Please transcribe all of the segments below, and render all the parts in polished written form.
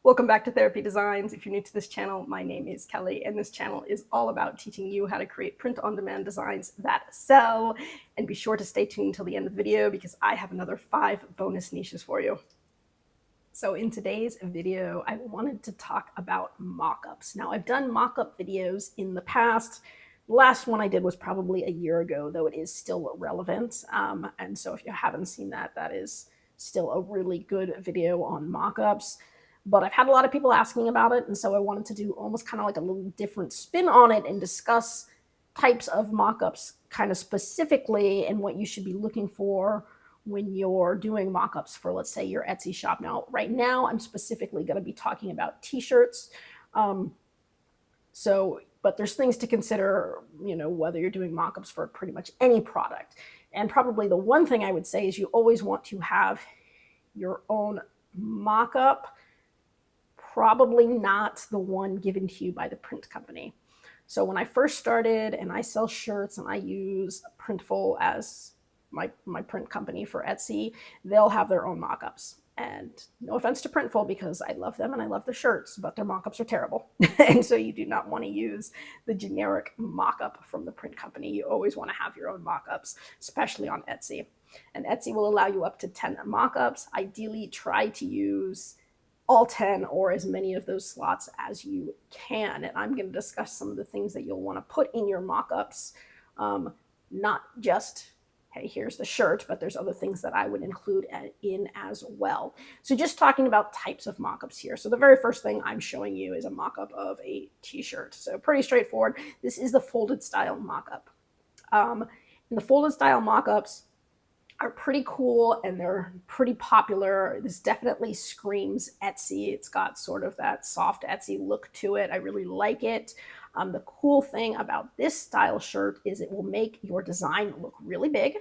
Welcome back to Therapy Designs. If you're new to this channel, my name is Kelly, and this channel is all about teaching you how to create print-on-demand designs that sell. And be sure to stay tuned until the end of the video because I have another 5 bonus niches for you. So in today's video, I wanted to talk about mock-ups. Now, I've done mock-up videos in the past. The last one I did was probably a year ago, though it is still relevant. And so if you haven't seen that, that is still a really good video on mock-ups. But I've had a lot of people asking about it, and so I wanted to do almost kind of like a little different spin on it and discuss types of mock-ups kind of specifically and what you should be looking for when you're doing mock-ups for, let's say, your Etsy shop. Now, right now, I'm specifically going to be talking about t-shirts. But there's things to consider, whether you're doing mock-ups for pretty much any product. And probably the one thing I would say is you always want to have your own mock-up, probably not the one given to you by the print company. So when I first started and I sell shirts and I use Printful as my print company for Etsy, they'll have their own mock-ups. And no offense to Printful, because I love them and I love the shirts, but their mock-ups are terrible. And so you do not want to use the generic mock-up from the print company. You always want to have your own mock-ups, especially on Etsy. And Etsy will allow you up to 10 mock-ups. Ideally, try to use all 10 or as many of those slots as you can. And I'm going to discuss some of the things that you'll want to put in your mock-ups, not just, hey, here's the shirt, but there's other things that I would include in as well. So just talking about types of mock-ups here. So the very first thing I'm showing you is a mock-up of a t-shirt. So pretty straightforward. This is the folded style mock-up. And the folded style mock-ups are pretty cool and they're pretty popular. This definitely screams Etsy. It's got sort of that soft Etsy look to it. I really like it. The cool thing about this style shirt is it will make your design look really big,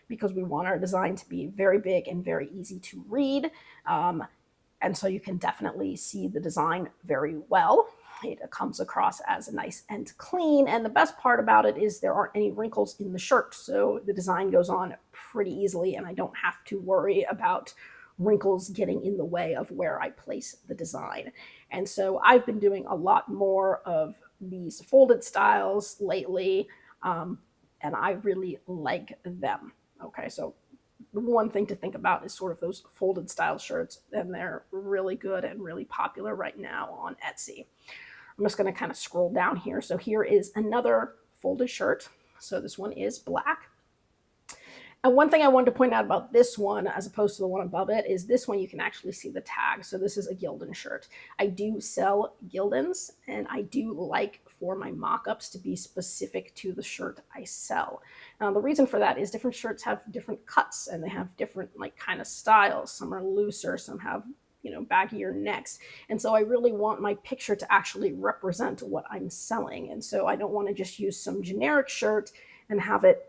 because we want our design to be very big and very easy to read. And so you can definitely see the design very well. It comes across as nice and clean. And the best part about it is there aren't any wrinkles in the shirt. So the design goes on pretty easily and I don't have to worry about wrinkles getting in the way of where I place the design. And so I've been doing a lot more of these folded styles lately, and I really like them. Okay, so the one thing to think about is sort of those folded style shirts, and they're really good and really popular right now on Etsy. I'm just going to kind of scroll down here. So here is another folded shirt. So this one is black. And one thing I wanted to point out about this one, as opposed to the one above it, is this one you can actually see the tag. So this is a Gildan shirt. I do sell Gildans, and I do like for my mock-ups to be specific to the shirt I sell. Now, the reason for that is different shirts have different cuts, and they have different kind of styles. Some are looser, some have baggier necks. And so I really want my picture to actually represent what I'm selling. And so I don't want to just use some generic shirt and have it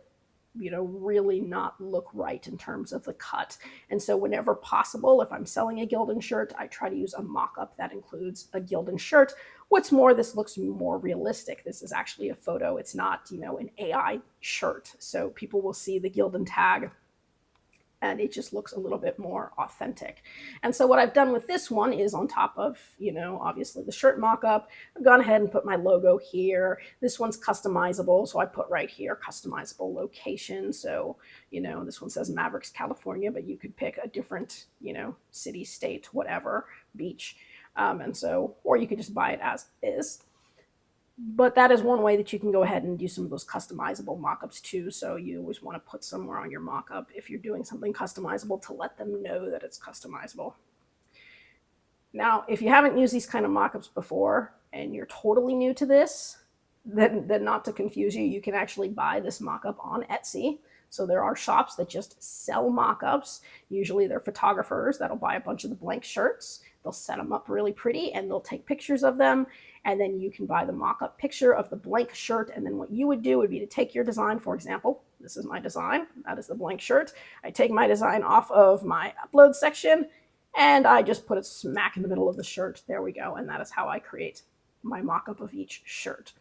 really not look right in terms of the cut. And so whenever possible, if I'm selling a Gildan shirt, I try to use a mock-up that includes a Gildan shirt. What's more, this looks more realistic. This is actually a photo. It's not, an AI shirt. So people will see the Gildan tag and it just looks a little bit more authentic. And so what I've done with this one is, on top of, obviously the shirt mock-up, I've gone ahead and put my logo here. This one's customizable, so I put right here, customizable location. So, this one says Mavericks, California, but you could pick a different, city, state, whatever, beach. Or you could just buy it as is. But that is one way that you can go ahead and do some of those customizable mock-ups too. So you always want to put somewhere on your mock-up, if you're doing something customizable, to let them know that it's customizable. Now, if you haven't used these kind of mock-ups before and you're totally new to this, then not to confuse you, you can actually buy this mock-up on Etsy. So there are shops that just sell mock-ups. Usually they're photographers that'll buy a bunch of the blank shirts. They'll set them up really pretty and they'll take pictures of them. And then you can buy the mock-up picture of the blank shirt. And then what you would do would be to take your design. For example, this is my design. That is the blank shirt. I take my design off of my upload section and I just put it smack in the middle of the shirt. There we go. And that is how I create my mock-up of each shirt.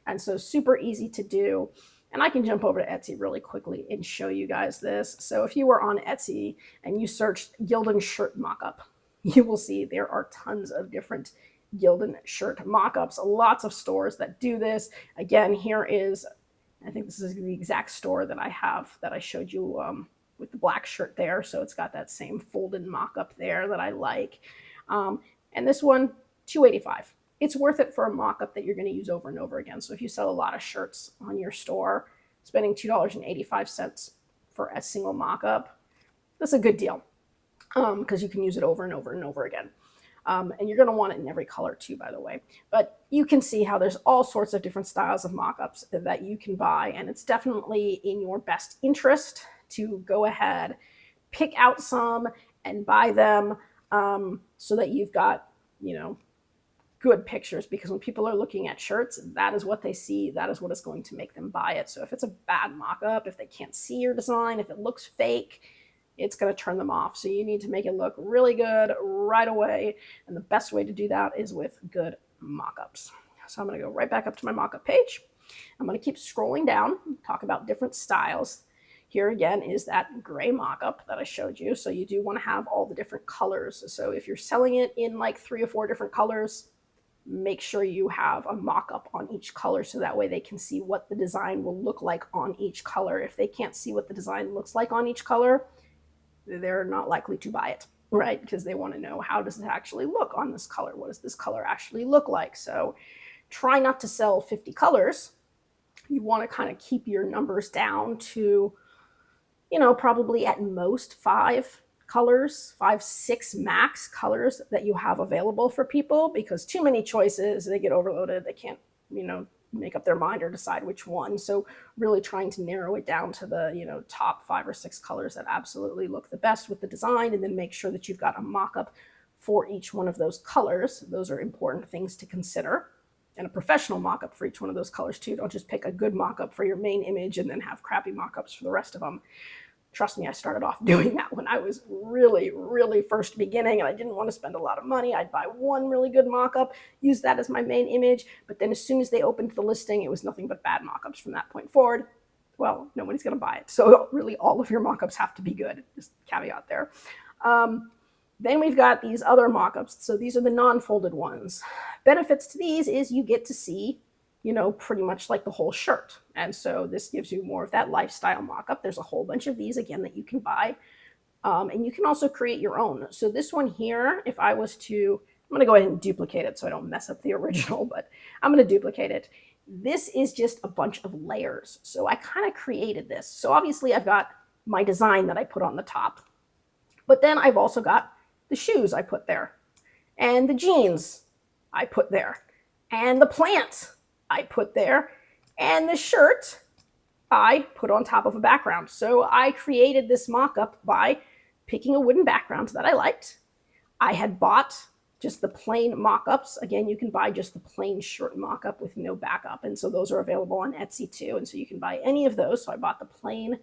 And so super easy to do. And I can jump over to Etsy really quickly and show you guys this. So if you were on Etsy and you searched Gildan shirt mock-up, you will see there are tons of different Gildan shirt mock-ups, lots of stores that do this. Again, here is, I think this is the exact store that I have that I showed you with the black shirt there. So it's got that same folded mock-up there that I like. And this one, $2.85. It's worth it for a mock-up that you're going to use over and over again. So if you sell a lot of shirts on your store, spending $2.85 for a single mock-up, that's a good deal because you can use it over and over and over again. And you're going to want it in every color too, by the way. But you can see how there's all sorts of different styles of mock-ups that you can buy. And it's definitely in your best interest to go ahead, pick out some and buy them so that you've got, good pictures, because when people are looking at shirts, that is what they see. That is what is going to make them buy it. So if it's a bad mock-up, if they can't see your design, if it looks fake, it's going to turn them off. So you need to make it look really good right away. And the best way to do that is with good mock-ups. So I'm going to go right back up to my mock-up page. I'm going to keep scrolling down, talk about different styles. Here again is that gray mock-up that I showed you. So you do want to have all the different colors. So if you're selling it in like 3 or 4 different colors, make sure you have a mock-up on each color so that way they can see what the design will look like on each color. If they can't see what the design looks like on each color, they're not likely to buy it, right? Because they want to know, how does it actually look on this color? What does this color actually look like? So try not to sell 50 colors. You want to kind of keep your numbers down to, probably at most 5 colors, 5, 6 max colors that you have available for people, because too many choices, they get overloaded. They can't, make up their mind or decide which one. So really trying to narrow it down to the, top 5 or 6 colors that absolutely look the best with the design, and then make sure that you've got a mock-up for each one of those colors. Those are important things to consider. And a professional mock-up for each one of those colors too. Don't just pick a good mock-up for your main image and then have crappy mock-ups for the rest of them. Trust me, I started off doing that when I was really, really first beginning and I didn't want to spend a lot of money. I'd buy one really good mock-up, use that as my main image, but then as soon as they opened the listing, it was nothing but bad mock-ups from that point forward. Well, nobody's going to buy it. So really all of your mock-ups have to be good. Just caveat there. Then we've got these other mock-ups. So these are the non-folded ones. Benefits to these is you get to see pretty much like the whole shirt. And so this gives you more of that lifestyle mock-up. There's a whole bunch of these, again, that you can buy. And you can also create your own. So this one here, if I was to, I'm going to go ahead and duplicate it so I don't mess up the original, but I'm going to duplicate it. This is just a bunch of layers. So I kind of created this. So obviously I've got my design that I put on the top, but then I've also got the shoes I put there, and the jeans I put there, and the plant I put there, and the shirt I put on top of a background. So I created this mock-up by picking a wooden background that I liked. I had bought just the plain mock-ups. Again, you can buy just the plain shirt mock-up with no backup. And so those are available on Etsy too. And so you can buy any of those. So I bought the plain,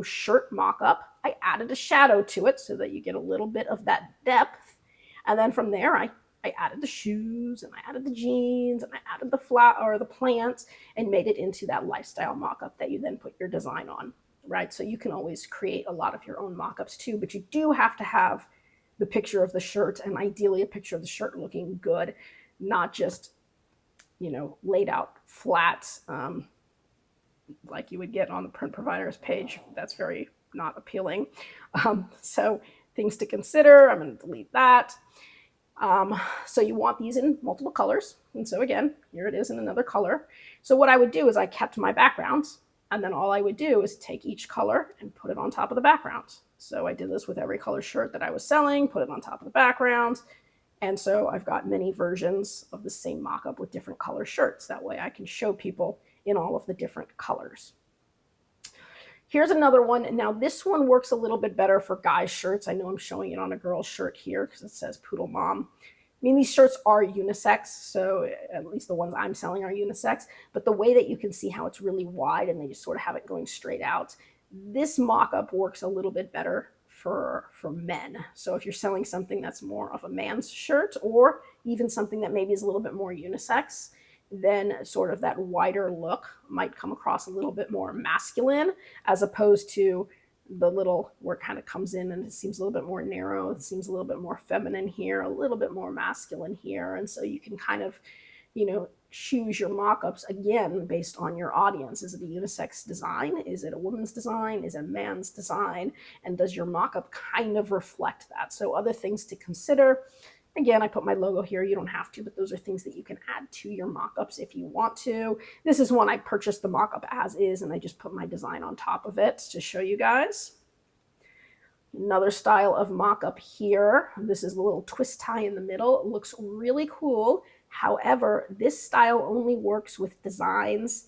shirt mock-up. I added a shadow to it so that you get a little bit of that depth. And then from there, I added the shoes, and I added the jeans, and I added the the plants, and made it into that lifestyle mock-up that you then put your design on, right? So you can always create a lot of your own mock-ups too, but you do have to have the picture of the shirt, and ideally a picture of the shirt looking good, not just, laid out flat like you would get on the print provider's page. That's very not appealing. So things to consider. I'm going to delete that. So you want these in multiple colors. And so again, here it is in another color. So what I would do is I kept my backgrounds, and then all I would do is take each color and put it on top of the background. So I did this with every color shirt that I was selling, put it on top of the background. And so I've got many versions of the same mock-up with different color shirts. That way I can show people in all of the different colors. Here's another one. Now this one works a little bit better for guys' shirts. I know I'm showing it on a girl's shirt here because it says Poodle Mom. I mean, these shirts are unisex, so at least the ones I'm selling are unisex, but the way that you can see how it's really wide and they just sort of have it going straight out, this mock-up works a little bit better for men. So if you're selling something that's more of a man's shirt, or even something that maybe is a little bit more unisex, then sort of that wider look might come across a little bit more masculine, as opposed to the little where it kind of comes in and it seems a little bit more narrow. It seems a little bit more feminine here, a little bit more masculine here. And so you can kind of, choose your mock-ups again based on your audience. Is it a unisex design? Is it a woman's design? Is it a man's design? And does your mock-up kind of reflect that? So other things to consider. Again, I put my logo here. You don't have to, but those are things that you can add to your mock-ups if you want to. This is one I purchased the mock-up as is, and I just put my design on top of it to show you guys. Another style of mock-up here. This is a little twist tie in the middle. It looks really cool. However, this style only works with designs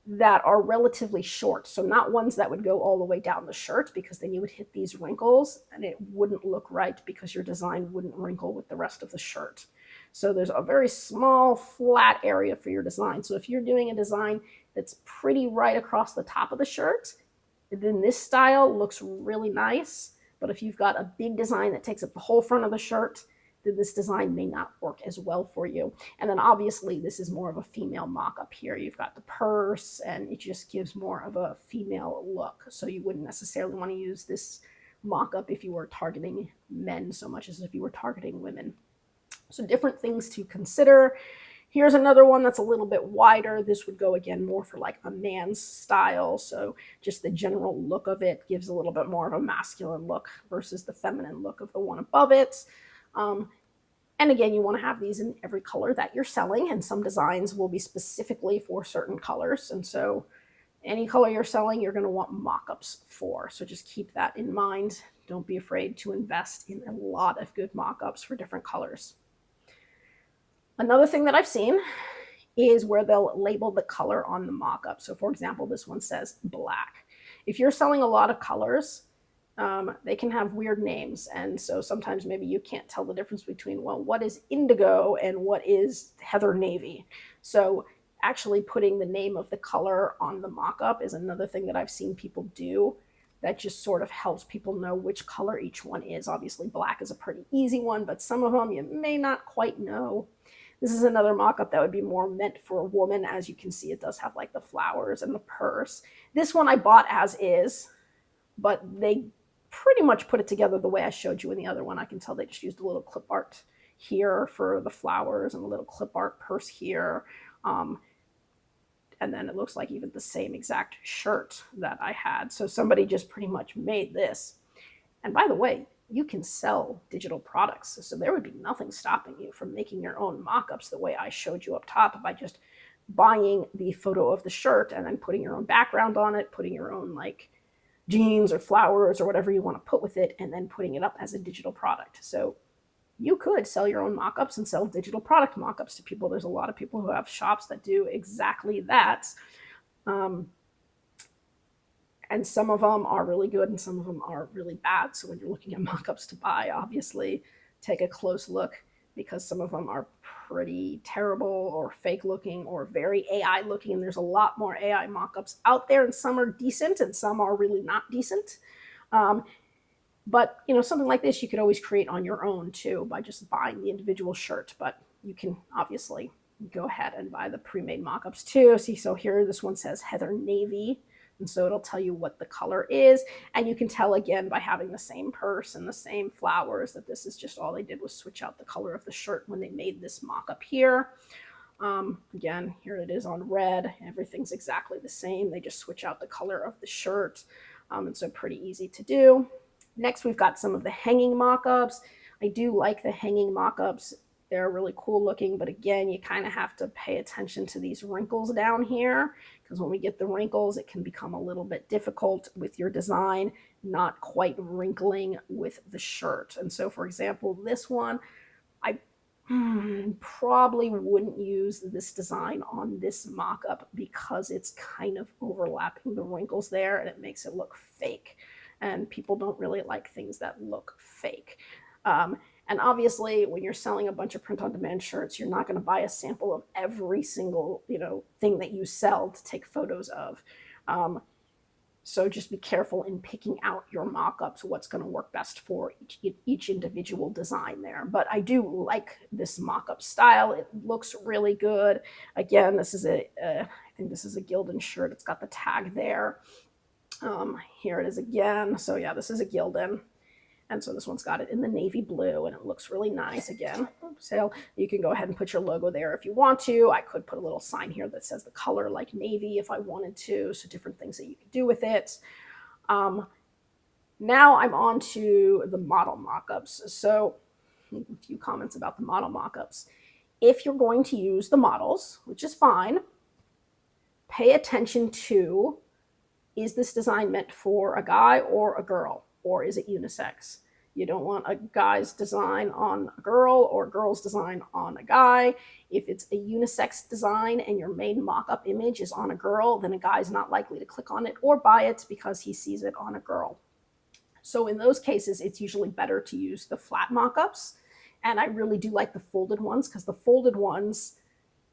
that are relatively short. So not ones that would go all the way down the shirt, because then you would hit these wrinkles and it wouldn't look right because your design wouldn't wrinkle with the rest of the shirt. So there's a very small flat area for your design. So if you're doing a design that's pretty right across the top of the shirt, then this style looks really nice. But if you've got a big design that takes up the whole front of the shirt, then this design may not work as well for you. And then obviously this is more of a female mock-up here. You've got the purse and it just gives more of a female look. So you wouldn't necessarily want to use this mock-up if you were targeting men so much as if you were targeting women. So different things to consider. Here's another one that's a little bit wider. This would go again more for like a man's style. So just the general look of it gives a little bit more of a masculine look versus the feminine look of the one above it. And again, you want to have these in every color that you're selling, and some designs will be specifically for certain colors. And so any color you're selling, you're going to want mock-ups for. So just keep that in mind. Don't be afraid to invest in a lot of good mock-ups for different colors. Another thing that I've seen is where they'll label the color on the mock-up. So for example, this one says black. If you're selling a lot of colors, they can have weird names. And so sometimes maybe you can't tell the difference between, well, what is indigo and what is heather navy? So actually putting the name of the color on the mock-up is another thing that I've seen people do that just sort of helps people know which color each one is. Obviously black is a pretty easy one, but some of them you may not quite know. This is another mock-up that would be more meant for a woman. As you can see, it does have like the flowers and the purse. This one I bought as is, but they pretty much put it together the way I showed you in the other one. I can tell they just used a little clip art here for the flowers and a little clip art purse here. And then it looks like even the same exact shirt that I had. So somebody just pretty much made this. And by the way, you can sell digital products. So there would be nothing stopping you from making your own mock-ups the way I showed you up top by just buying the photo of the shirt and then putting your own background on it, putting your own like jeans or flowers or whatever you want to put with it, and then putting it up as a digital product. So you could sell your own mock-ups and sell digital product mock-ups to people. There's a lot of people who have shops that do exactly that. And some of them are really good and some of them are really bad. So when you're looking at mock-ups to buy, obviously take a close look, because some of them are pretty terrible or fake looking or very AI looking. And there's a lot more AI mock-ups out there, and some are decent and some are really not decent. But something like this you could always create on your own too by just buying the individual shirt. But you can obviously go ahead and buy the pre-made mock-ups too. See, so here this one says heather navy. And so it'll tell you what the color is. And you can tell again by having the same purse and the same flowers that this is just all they did was switch out the color of the shirt when they made this mock-up here. Again, here it is on red. Everything's exactly the same. They just switch out the color of the shirt. And so pretty easy to do. Next, we've got some of the hanging mock-ups. I do like the hanging mock-ups. They're really cool looking, but again, you kind of have to pay attention to these wrinkles down here, because when we get the wrinkles, it can become a little bit difficult with your design, not quite wrinkling with the shirt. And so, for example, this one, I probably wouldn't use this design on this mock-up because it's kind of overlapping the wrinkles there and it makes it look fake. And people don't really like things that look fake. And obviously, when you're selling a bunch of print-on-demand shirts, you're not going to buy a sample of every single, thing that you sell to take photos of. So just be careful in picking out your mock-ups, what's going to work best for each individual design there. But I do like this mock-up style. It looks really good. Again, this is I think this is a Gildan shirt. It's got the tag there. Here it is again. So yeah, this is a Gildan. And so this one's got it in the navy blue, and it looks really nice again. So you can go ahead and put your logo there if you want to. I could put a little sign here that says the color like navy if I wanted to. So different things that you can do with it. Now I'm on to the model mockups. So a few comments about the model mockups. If you're going to use the models, which is fine, pay attention to, is this design meant for a guy or a girl, or is it unisex? You don't want a guy's design on a girl or a girl's design on a guy. If it's a unisex design and your main mock-up image is on a girl, then a guy's not likely to click on it or buy it because he sees it on a girl. So in those cases, it's usually better to use the flat mock-ups. And I really do like the folded ones because the folded ones,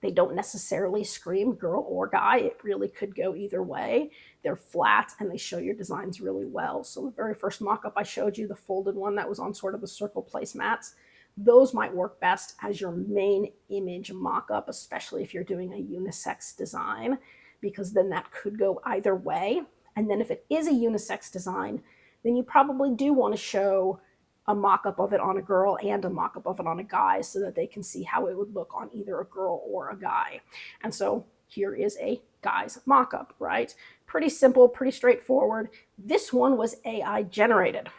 they don't necessarily scream girl or guy. It really could go either way. They're flat and they show your designs really well. So the very first mock-up I showed you, the folded one that was on sort of the circle placemats, those might work best as your main image mock-up, especially if you're doing a unisex design, because then that could go either way. And then if it is a unisex design, then you probably do want to show a mock-up of it on a girl and a mock-up of it on a guy so that they can see how it would look on either a girl or a guy. And so here is a guy's mock-up, right? Pretty simple, pretty straightforward. This one was AI generated.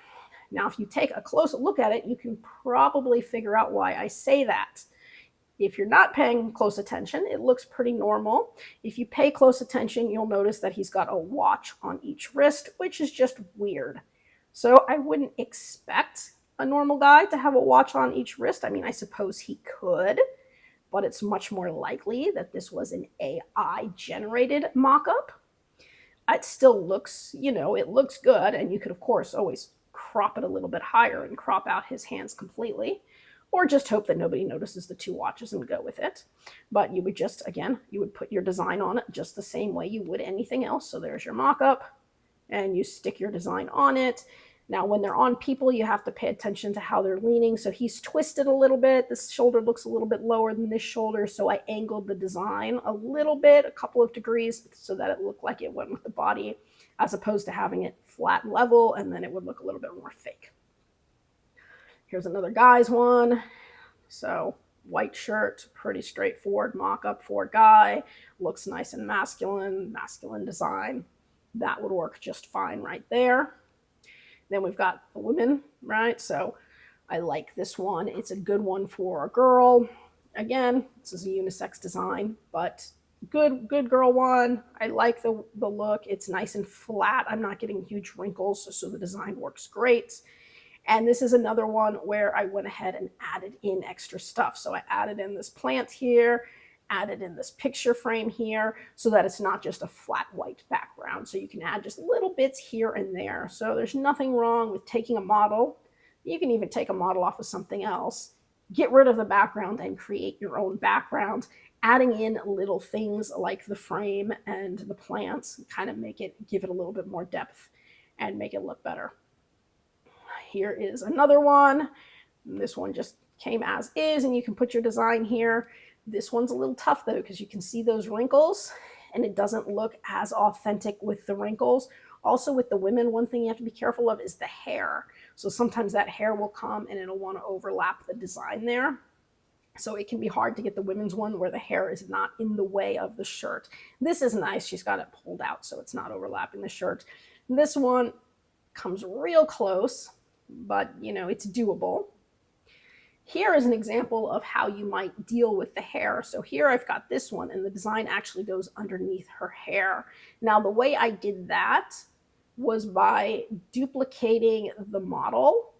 Now, if you take a close look at it, you can probably figure out why I say that. If you're not paying close attention, it looks pretty normal. If you pay close attention, you'll notice that he's got a watch on each wrist, which is just weird. So I wouldn't expect a normal guy to have a watch on each wrist. I mean, I suppose he could, but it's much more likely that this was an AI generated mock-up. It still looks, it looks good. And you could, of course, always crop it a little bit higher and crop out his hands completely, or just hope that nobody notices the two watches and go with it. But you would just, again, you would put your design on it just the same way you would anything else. So there's your mock-up, and you stick your design on it. Now, when they're on people, you have to pay attention to how they're leaning. So he's twisted a little bit. This shoulder looks a little bit lower than this shoulder. So I angled the design a little bit, a couple of degrees, so that it looked like it went with the body, as opposed to having it flat level, and then it would look a little bit more fake. Here's another guy's one. So white shirt, pretty straightforward mock-up for a guy. Looks nice and masculine design. That would work just fine right there. Then we've got the women, right? So I like this one. It's a good one for a girl. Again, this is a unisex design, but good girl one. I like the look. It's nice and flat. I'm not getting huge wrinkles, so the design works great. And this is another one where I went ahead and added in extra stuff. So I added in this plant here, added in this picture frame here, so that it's not just a flat white background. So you can add just little bits here and there. So there's nothing wrong with taking a model. You can even take a model off of something else, get rid of the background and create your own background, adding in little things like the frame and the plants, kind of give it a little bit more depth and make it look better. Here is another one. This one just came as is, and you can put your design here. This one's a little tough though, because you can see those wrinkles and it doesn't look as authentic with the wrinkles. Also with the women, one thing you have to be careful of is the hair. So sometimes that hair will come and it'll want to overlap the design there. So it can be hard to get the women's one where the hair is not in the way of the shirt. This is nice. She's got it pulled out so it's not overlapping the shirt. This one comes real close, but it's doable. Here is an example of how you might deal with the hair. So here I've got this one, and the design actually goes underneath her hair. Now, the way I did that was by duplicating the model,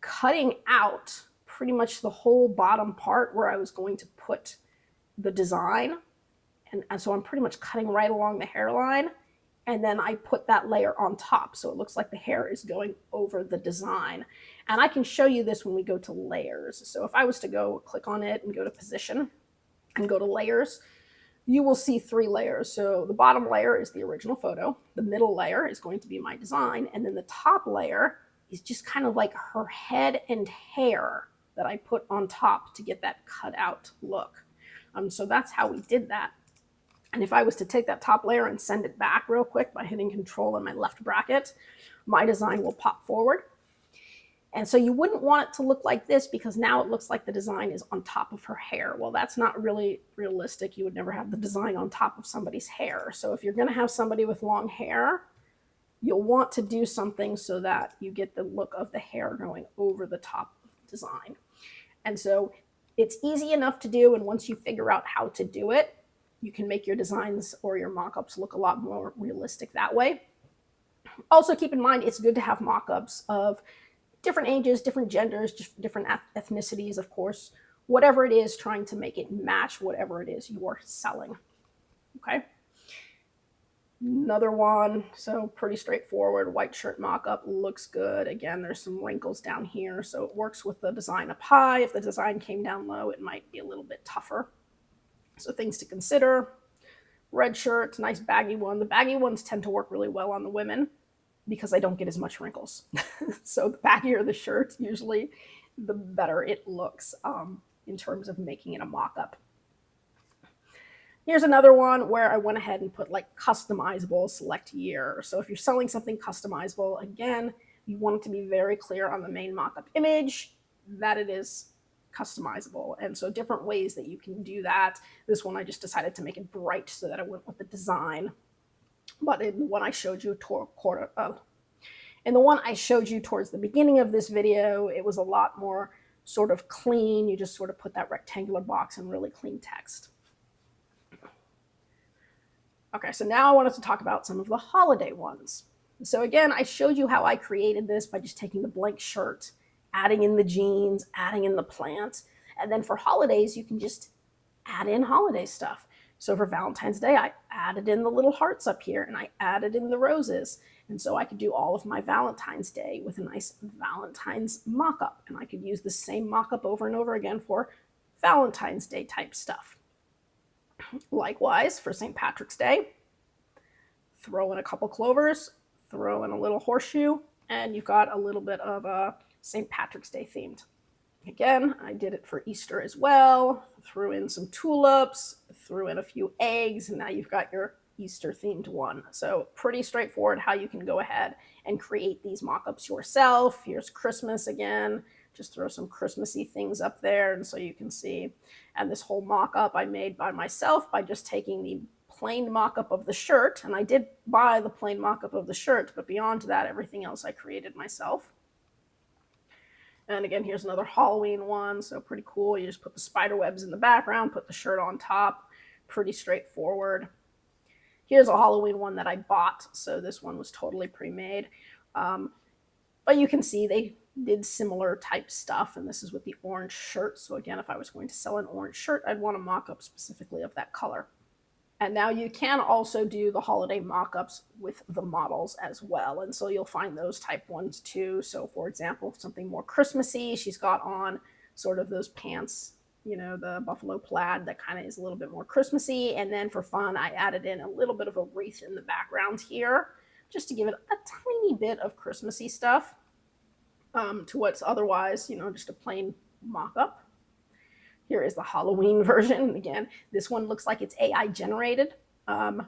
cutting out pretty much the whole bottom part where I was going to put the design. And so I'm pretty much cutting right along the hairline. And then I put that layer on top. So it looks like the hair is going over the design. And I can show you this when we go to layers. So if I was to go click on it and go to position and go to layers, you will see 3 layers. So the bottom layer is the original photo. The middle layer is going to be my design. And then the top layer is just kind of like her head and hair that I put on top to get that cut out look. So that's how we did that. And if I was to take that top layer and send it back real quick by hitting Control in my left bracket, my design will pop forward. And so you wouldn't want it to look like this because now it looks like the design is on top of her hair. Well, that's not really realistic. You would never have the design on top of somebody's hair. So if you're going to have somebody with long hair, you'll want to do something so that you get the look of the hair going over the top of the design. And so it's easy enough to do. And once you figure out how to do it, you can make your designs or your mock-ups look a lot more realistic that way. Also, keep in mind, it's good to have mock-ups of different ages, different genders, different ethnicities, of course, whatever it is, trying to make it match whatever it is you are selling. Okay. Another one, so pretty straightforward, white shirt mock-up, looks good. Again, there's some wrinkles down here, so it works with the design up high. If the design came down low, it might be a little bit tougher. So things to consider. Red shirt, nice baggy one. The baggy ones tend to work really well on the women because I don't get as much wrinkles. So the baggier the shirt, usually the better it looks in terms of making it a mock-up. Here's another one where I went ahead and put like customizable, select year. So if you're selling something customizable, again, you want it to be very clear on the main mock-up image that it is customizable. And so different ways that you can do that. This one I just decided to make it bright so that I went with the design. But in the one I showed you towards the beginning of this video, it was a lot more sort of clean. You just sort of put that rectangular box and really clean text. Okay, so now I wanted to talk about some of the holiday ones. So again, I showed you how I created this by just taking the blank shirt, adding in the jeans, adding in the plant, and then for holidays, you can just add in holiday stuff. So for Valentine's Day, I added in the little hearts up here and I added in the roses. And so I could do all of my Valentine's Day with a nice Valentine's mock-up. And I could use the same mock-up over and over again for Valentine's Day type stuff. Likewise, for St. Patrick's Day, throw in a couple clovers, throw in a little horseshoe, and you've got a little bit of a St. Patrick's Day themed. Again, I did it for Easter as well. Threw in some tulips, threw in a few eggs, and now you've got your Easter themed one. So pretty straightforward how you can go ahead and create these mock-ups yourself. Here's Christmas again. Just throw some Christmassy things up there, and so you can see. And this whole mock-up I made by myself by just taking the plain mock-up of the shirt, and I did buy the plain mock-up of the shirt, but beyond that, everything else I created myself. And again, here's another Halloween one, so pretty cool. You just put the spider webs in the background, put the shirt on top, pretty straightforward. Here's a Halloween one that I bought, so this one was totally pre-made. But you can see they did similar type stuff, and this is with the orange shirt. So again, if I was going to sell an orange shirt, I'd want a mock-up specifically of that color. And now you can also do the holiday mock-ups with the models as well. And so you'll find those type ones too. So for example, something more Christmassy, she's got on sort of those pants, you know, the buffalo plaid that kind of is a little bit more Christmassy. And then for fun, I added in a little bit of a wreath in the background here, just to give it a tiny bit of Christmassy stuff to what's otherwise, you know, just a plain mock-up. Here is the Halloween version. Again, this one looks like it's AI generated, but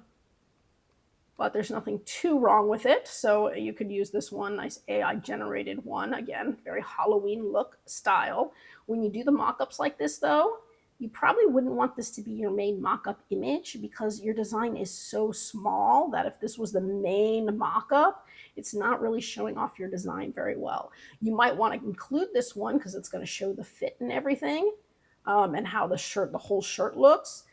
there's nothing too wrong with it. So you could use this one, nice AI generated one. Again, very Halloween look style. When you do the mock-ups like this though, you probably wouldn't want this to be your main mock-up image because your design is so small that if this was the main mock-up, it's not really showing off your design very well. You might want to include this one because it's going to show the fit and everything. And how the whole shirt looks,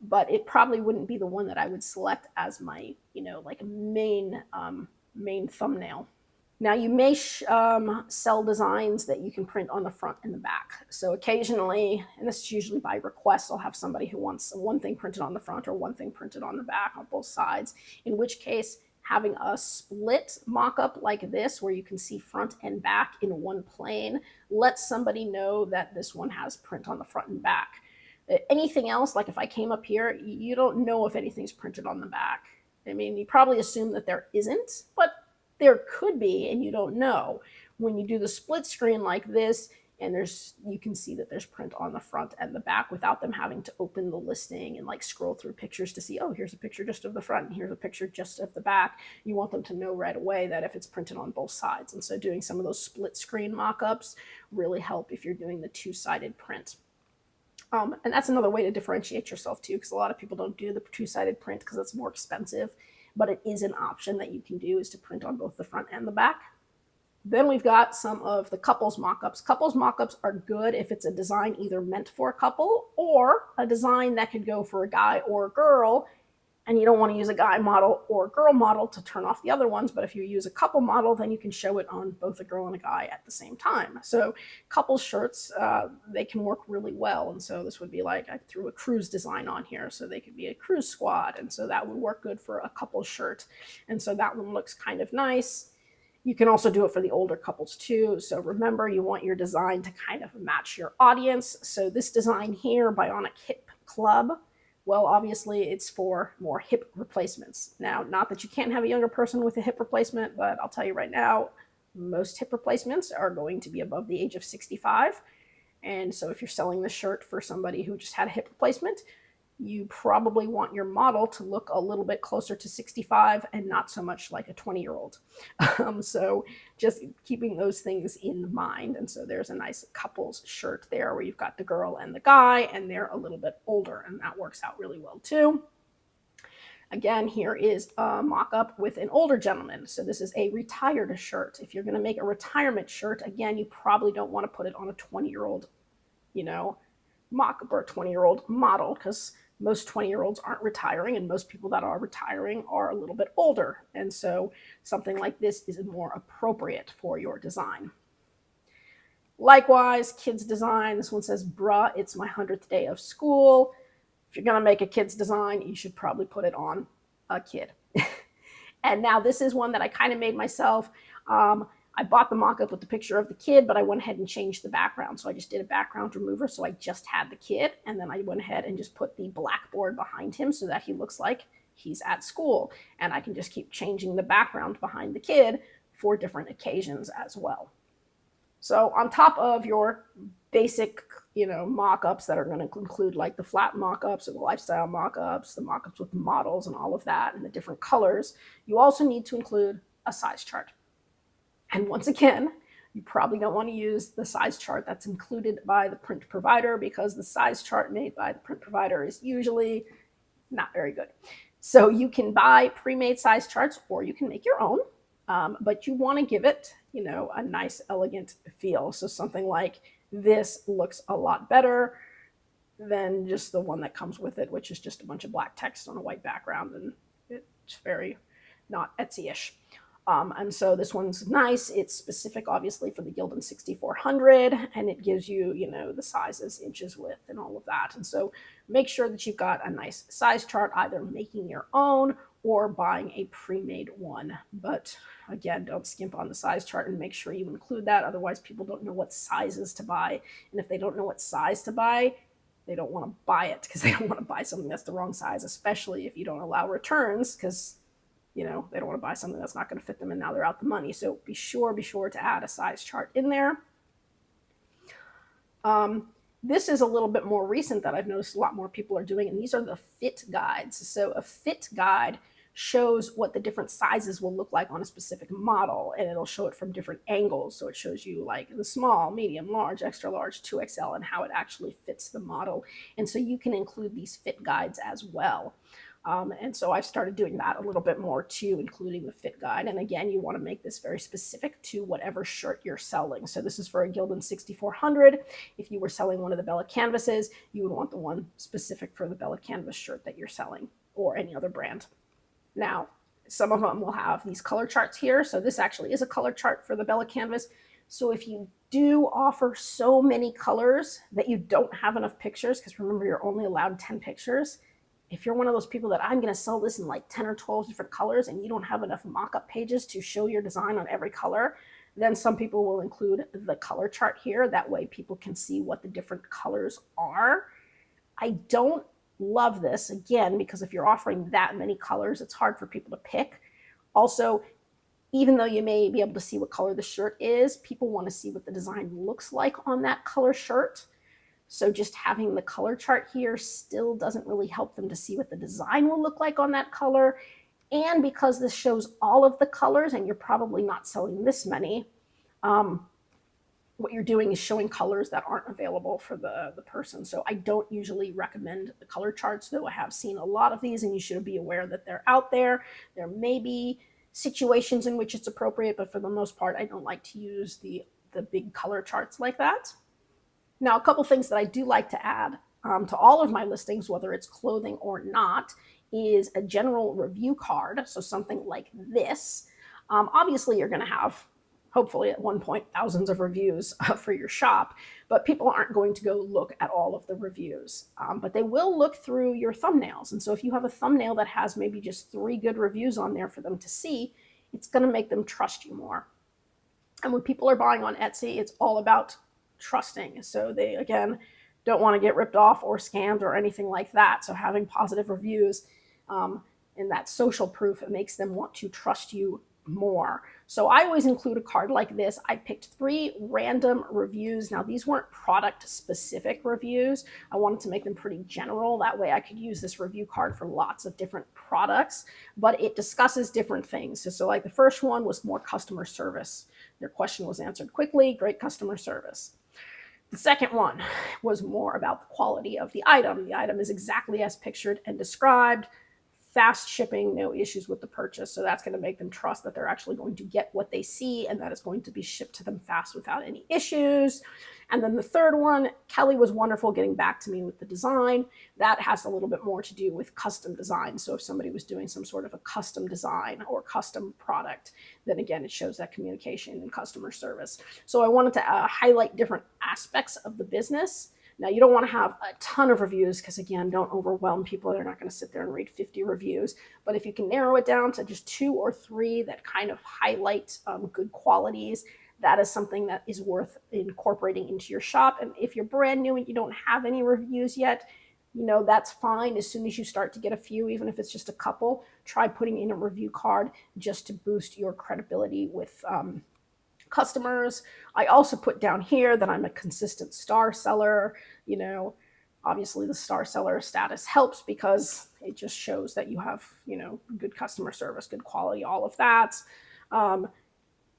but it probably wouldn't be the one that I would select as my, you know, like main thumbnail. Now you may sell designs that you can print on the front and the back. So occasionally, and this is usually by request, I'll have somebody who wants one thing printed on the front or one thing printed on the back on both sides, in which case having a split mock-up like this where you can see front and back in one plane lets somebody know that this one has print on the front and back. Anything else, like if I came up here, you don't know if anything's printed on the back. I mean, you probably assume that there isn't, but there could be and you don't know. When you do the split screen like this, And you can see that there's print on the front and the back without them having to open the listing and like scroll through pictures to see, oh, here's a picture just of the front and here's a picture just of the back. You want them to know right away that if it's printed on both sides. And so doing some of those split screen mock-ups really help if you're doing the two-sided print. And that's another way to differentiate yourself too, because a lot of people don't do the two-sided print because it's more expensive, but it is an option that you can do, is to print on both the front and the back. Then we've got some of the couples mock-ups. Couples mock-ups are good if it's a design either meant for a couple or a design that could go for a guy or a girl, and you don't want to use a guy model or a girl model to turn off the other ones. But if you use a couple model, then you can show it on both a girl and a guy at the same time. So couple shirts, they can work really well. And so this would be like, I threw a cruise design on here, so they could be a cruise squad. And so that would work good for a couple shirt. And so that one looks kind of nice. You can also do it for the older couples too. So remember, you want your design to kind of match your audience. So this design here, Bionic Hip Club, well, obviously it's for more hip replacements. Now, not that you can't have a younger person with a hip replacement, but I'll tell you right now, most hip replacements are going to be above the age of 65. And so if you're selling this shirt for somebody who just had a hip replacement, you probably want your model to look a little bit closer to 65 and not so much like a 20-year-old. So just keeping those things in mind. And so there's a nice couples shirt there where you've got the girl and the guy, and they're a little bit older, and that works out really well too. Again, here is a mock-up with an older gentleman. So this is a retired shirt. If you're going to make a retirement shirt, again, you probably don't want to put it on a 20-year-old, mock-up or a 20-year-old model, because most 20-year-olds aren't retiring, and most people that are retiring are a little bit older. And so something like this is more appropriate for your design. Likewise, kids design. This one says, bruh, it's my 100th day of school. If you're going to make a kid's design, you should probably put it on a kid. And now this is one that I kind of made myself. I bought the mock-up with the picture of the kid, but I went ahead and changed the background. So I just did a background remover, so I just had the kid, and then I went ahead and just put the blackboard behind him so that he looks like he's at school. And I can just keep changing the background behind the kid for different occasions as well. So on top of your basic, mock-ups that are going to include like the flat mock-ups or the lifestyle mock-ups, the mock-ups with models and all of that, and the different colors, you also need to include a size chart. And once again, you probably don't want to use the size chart that's included by the print provider, because the size chart made by the print provider is usually not very good. So you can buy pre-made size charts, or you can make your own, but you want to give it, a nice, elegant feel. So something like this looks a lot better than just the one that comes with it, which is just a bunch of black text on a white background, and it's very not Etsy-ish. And so this one's nice. It's specific, obviously, for the Gildan 6400, and it gives you, the sizes, inches, width, and all of that. And so make sure that you've got a nice size chart, either making your own or buying a pre-made one. But again, don't skimp on the size chart, and make sure you include that. Otherwise, people don't know what sizes to buy. And if they don't know what size to buy, they don't want to buy it, because they don't want to buy something that's the wrong size, especially if you don't allow returns, because they don't want to buy something that's not going to fit them, and now they're out the money. So be sure to add a size chart in there. This is a little bit more recent that I've noticed a lot more people are doing, and these are the fit guides. So a fit guide shows what the different sizes will look like on a specific model, and it'll show it from different angles. So it shows you like the small, medium, large, extra large, 2XL, and how it actually fits the model. And so you can include these fit guides as well. And so I've started doing that a little bit more too, including the fit guide. And again, you want to make this very specific to whatever shirt you're selling. So this is for a Gildan 6400. If you were selling one of the Bella canvases, you would want the one specific for the Bella canvas shirt that you're selling, or any other brand. Now, some of them will have these color charts here. So this actually is a color chart for the Bella canvas. So if you do offer so many colors that you don't have enough pictures, because remember, you're only allowed 10 pictures, if you're one of those people that I'm going to sell this in like 10 or 12 different colors, and you don't have enough mock-up pages to show your design on every color, then some people will include the color chart here. That way people can see what the different colors are. I don't love this, again, because if you're offering that many colors, it's hard for people to pick. Also, even though you may be able to see what color the shirt is, people want to see what the design looks like on that color shirt. So just having the color chart here still doesn't really help them to see what the design will look like on that color. And because this shows all of the colors and you're probably not selling this many, what you're doing is showing colors that aren't available for the person. So I don't usually recommend the color charts, though I have seen a lot of these, and you should be aware that they're out there. There may be situations in which it's appropriate, but for the most part, I don't like to use the big color charts like that. Now, a couple things that I do like to add to all of my listings, whether it's clothing or not, is a general review card. So something like this. Obviously, you're going to have, hopefully at one point, thousands of reviews for your shop, but people aren't going to go look at all of the reviews. But they will look through your thumbnails. And so if you have a thumbnail that has maybe just 3 good reviews on there for them to see, it's going to make them trust you more. And when people are buying on Etsy, it's all about trusting. So they, again, don't want to get ripped off or scammed or anything like that. So having positive reviews and that social proof, it makes them want to trust you more. So I always include a card like this. I picked 3 random reviews. Now, these weren't product specific reviews. I wanted to make them pretty general. That way I could use this review card for lots of different products, but it discusses different things. So like the first one was more customer service. Their question was answered quickly, great customer service. The second one was more about the quality of the item. The item is exactly as pictured and described. Fast shipping, no issues with the purchase. So that's going to make them trust that they're actually going to get what they see and that it's going to be shipped to them fast without any issues. And then the third one, Kelly was wonderful getting back to me with the design. That has a little bit more to do with custom design. So if somebody was doing some sort of a custom design or custom product, then again, it shows that communication and customer service. So I wanted to highlight different aspects of the business. Now, you don't want to have a ton of reviews because, again, don't overwhelm people. They're not going to sit there and read 50 reviews. But if you can narrow it down to just 2 or 3 that kind of highlight good qualities, that is something that is worth incorporating into your shop. And if you're brand new and you don't have any reviews yet, that's fine. As soon as you start to get a few, even if it's just a couple, try putting in a review card just to boost your credibility with customers. I also put down here that I'm a consistent star seller. Obviously the star seller status helps because it just shows that you have, good customer service, good quality, all of that.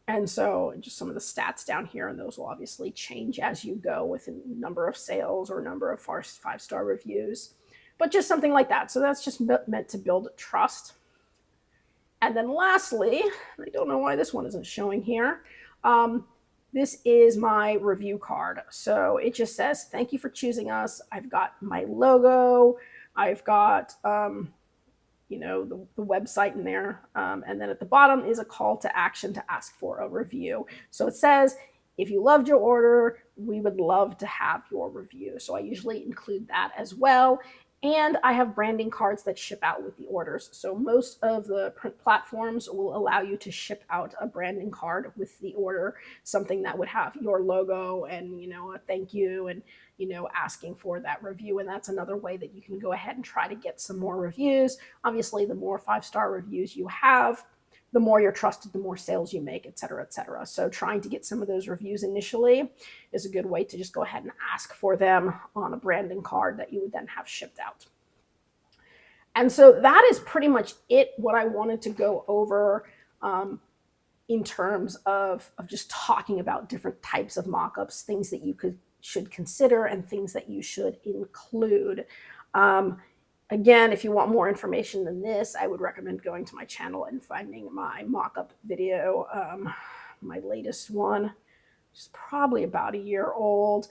And so just some of the stats down here, and those will obviously change as you go with the number of sales or number of 5-star reviews, but just something like that. So that's just meant to build trust. And then lastly, I don't know why this one isn't showing here. This is my review card. So it just says, thank you for choosing us. I've got my logo. I've got, the website in there. And then at the bottom is a call to action to ask for a review. So it says, if you loved your order, we would love to have your review. So I usually include that as well. And I have branding cards that ship out with the orders. So most of the print platforms will allow you to ship out a branding card with the order, something that would have your logo and, a thank you and, asking for that review. And that's another way that you can go ahead and try to get some more reviews. Obviously, the more 5-star reviews you have, the more you're trusted, the more sales you make, et cetera, et cetera. So trying to get some of those reviews initially is a good way to just go ahead and ask for them on a branding card that you would then have shipped out. And so that is pretty much it, what I wanted to go over in terms of just talking about different types of mockups, things that you should consider and things that you should include. Again, if you want more information than this, I would recommend going to my channel and finding my mock-up video. My latest one, which is probably about a year old,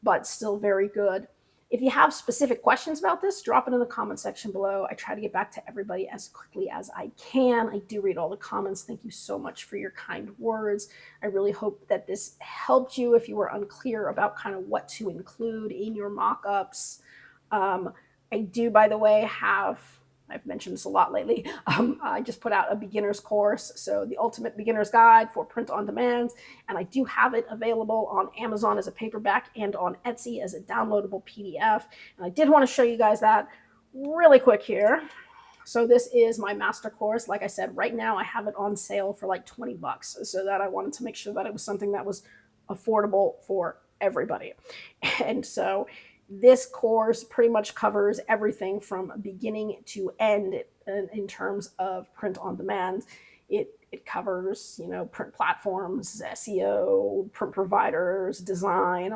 but still very good. If you have specific questions about this, drop it in the comment section below. I try to get back to everybody as quickly as I can. I do read all the comments. Thank you so much for your kind words. I really hope that this helped you if you were unclear about kind of what to include in your mock-ups. I do, by the way, I've mentioned this a lot lately, I just put out a beginner's course, so the ultimate beginner's guide for print on demand, and I do have it available on Amazon as a paperback and on Etsy as a downloadable PDF, and I did want to show you guys that really quick here. So this is my master course. Like I said, right now I have it on sale for like 20 bucks, so that I wanted to make sure that it was something that was affordable for everybody. And so this course pretty much covers everything from beginning to end in terms of print on demand. It covers, you know, print platforms, SEO, print providers, design,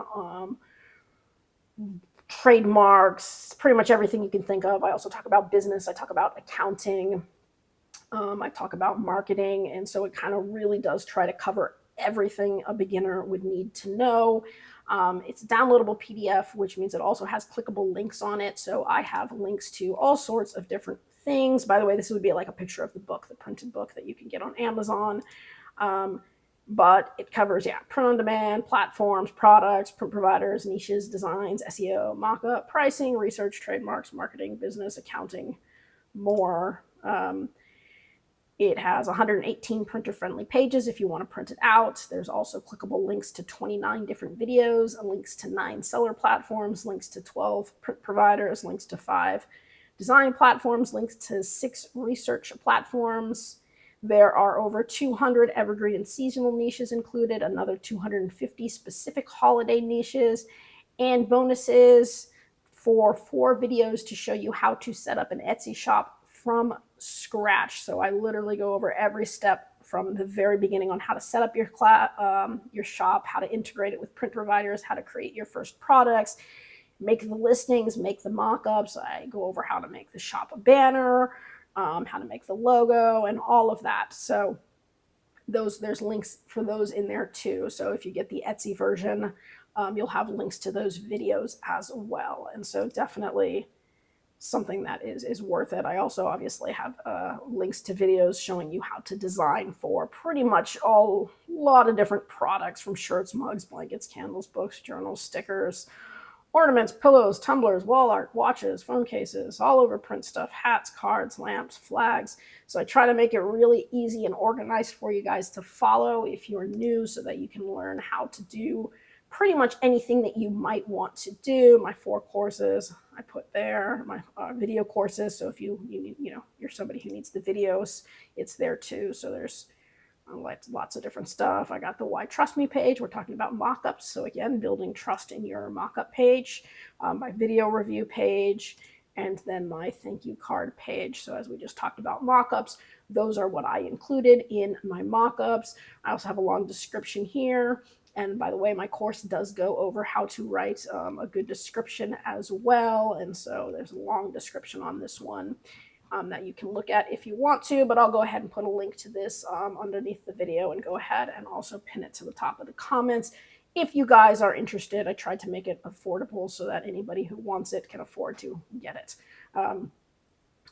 trademarks, pretty much everything you can think of. I also talk about business. I talk about accounting. I talk about marketing. And so it kind of really does try to cover everything a beginner would need to know. It's a downloadable PDF, which means it also has clickable links on it. So I have links to all sorts of different things. By the way, this would be like a picture of the book, the printed book that you can get on Amazon. But it covers, yeah, print on demand, platforms, products, print providers, niches, designs, SEO, mockup, pricing, research, trademarks, marketing, business, accounting, more. It has 118 printer-friendly pages if you want to print it out. There's also clickable links to 29 different videos, links to 9 seller platforms, links to 12 print providers, links to 5 design platforms, links to 6 research platforms. There are over 200 evergreen and seasonal niches included, another 250 specific holiday niches, and bonuses for 4 videos to show you how to set up an Etsy shop from scratch. So I literally go over every step from the very beginning on how to set up your shop, how to integrate it with print providers, how to create your first products, make the listings, make the mock-ups. I go over how to make the shop a banner, how to make the logo, and all of that. So there's links for those in there too. So if you get the Etsy version, you'll have links to those videos as well. And so definitely something that is worth it. I also obviously have links to videos showing you how to design for pretty much a lot of different products, from shirts, mugs, blankets, candles, books, journals, stickers, ornaments, pillows, tumblers, wall art, watches, phone cases, all over print stuff, hats, cards, lamps, flags. So I try to make it really easy and organized for you guys to follow if you're new, so that you can learn how to do pretty much anything that you might want to do. My 4 courses I put there, my video courses. So if you know, you're somebody who needs the videos, it's there too. So there's lots of different stuff. I got the Why Trust Me page. We're talking about mockups. So again, building trust in your mockup page, my video review page, and then my thank you card page. So as we just talked about mockups, those are what I included in my mockups. I also have a long description here. And by the way, my course does go over how to write a good description as well. And so there's a long description on this one that you can look at if you want to, but I'll go ahead and put a link to this underneath the video, and go ahead and also pin it to the top of the comments if you guys are interested. I tried to make it affordable so that anybody who wants it can afford to get it.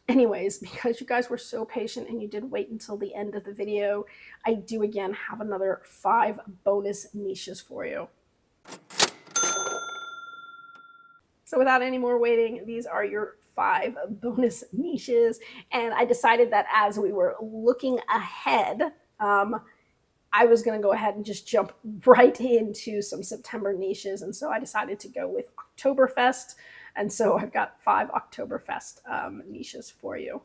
Anyways, because you guys were so patient and you did wait until the end of the video, I do again have another 5 bonus niches for you. So without any more waiting, these are your 5 bonus niches. And I decided that as we were looking ahead, I was going to go ahead and just jump right into some September niches. And so I decided to go with Oktoberfest. And so I've got 5 Oktoberfest niches for you.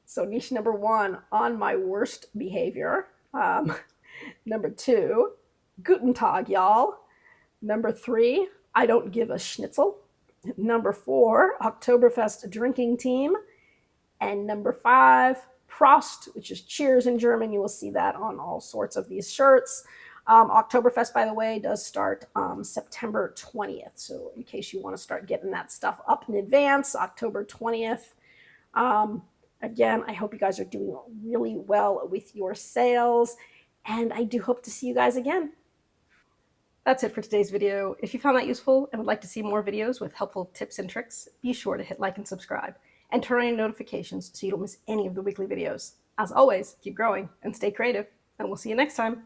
So niche number 1, on my worst behavior. Number 2, Guten Tag, y'all. Number 3, I don't give a schnitzel. Number 4, Oktoberfest drinking team. And number 5, Prost, which is cheers in German. You will see that on all sorts of these shirts. Oktoberfest, by the way, does start September 20th. So in case you want to start getting that stuff up in advance, October 20th. Again, I hope you guys are doing really well with your sales, and I do hope to see you guys again. That's it for today's video. If you found that useful and would like to see more videos with helpful tips and tricks, be sure to hit like and subscribe, and turn on your notifications so you don't miss any of the weekly videos. As always, keep growing and stay creative, and we'll see you next time.